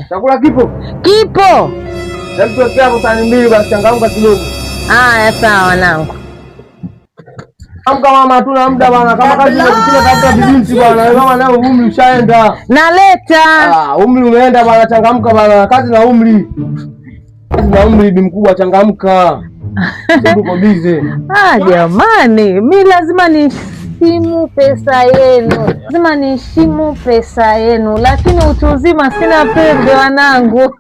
Chakula kipo? Kipo. Hebu tuwekea hapo sahani mbili basi, changamka kidogo. Haya sawa wanangu. Amka mama, hatuna muda bwana. Kama kazi inakutia tafuta bibinti bwana. Kama nayo umri ushaenda. Naleta. Umri umeenda bwana, changamka bwana. Kazi na umri. Kazi na umri bi mkubwa, changamka. Tuko busy. Jamani, mimi lazima niheshimu pesa yenu. Lazima niheshimu pesa yenu, lakini utu uzima sina pembe wanangu.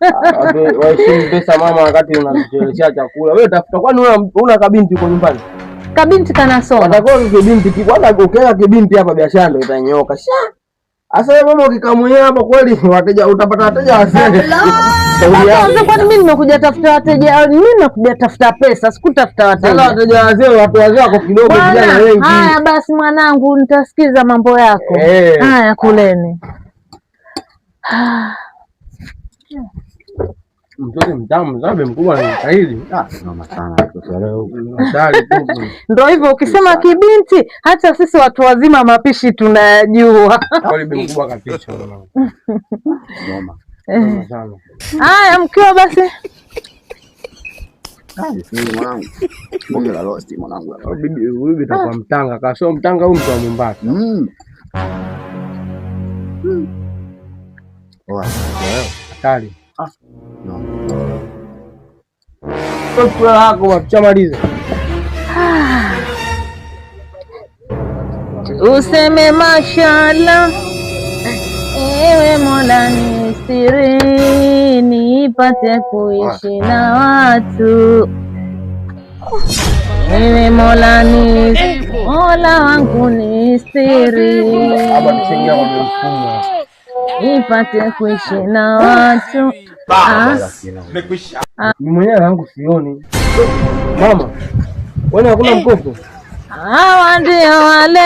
Waheshimu pesa mama wakati unachelewesha chakula. Wewe tafuta, kwani una kabinti uko nyumbani? Kabinti kanasoma. Watakuwa kibinti kwanza, ukiweka kibinti hapa biashara ndio itanyoka. Asa wewe mama ukikamwea hapa kweli wateja utapata wateja wasende. Sasa kwani mimi nimekuja tafuta wateja, mimi nimekuja tafuta pesa, sikutafuta wateja. Sasa wateja wazee, watu wazee wako kidogo, vijana wengi. Haya basi mwanangu, nitasikiza mambo yako. Haya kuleni. Mtoto mtamu zabe mkubwa ni kaili. Mama sana mtoto leo. Ndio hivyo ukisema kibinti, hata sisi watu wazima mapishi tunayajua. Kweli bi mkubwa kapicha mama. Mama. Sana. Haya mkiwa basi. Mimi mwanangu. Bonge la roast mwanangu. Bibi takuwa mtanga, kasio mtanga huyu mtu wa Mombasa. Hatari. Chakula lako wachamaliza. Useme mashallah, ewe Mola nisitiri, nipate kuishi na watu. Ewe Mola Mola wangu nisitiri, nipate kuishi na watu. Mimi mwenyewe wangu sioni. Mama, wewe hakuna mkopo? Hawa ndio wale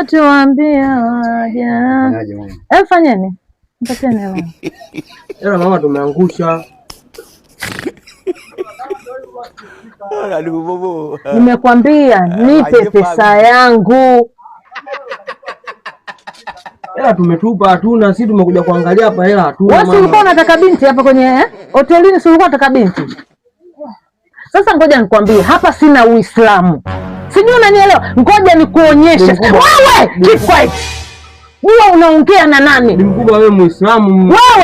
tuambia waja. Fanyeni. Mpatieni mama. Ela mama tumeangusha. Nimekwambia nipe pesa yangu. Hela tumetupa, hatuna. Sisi tumekuja kuangalia hapa, hela hatuna. Wewe ulikuwa unataka binti hapa kwenye hotelini, ulikuwa unataka binti. Sasa ngoja nikwambie, hapa sina Uislamu. Sijui unanielewa? Ngoja nikuonyeshe. Wewe keep quiet. Wewe unaongea na nani? Ni mkubwa wewe Muislamu. Wewe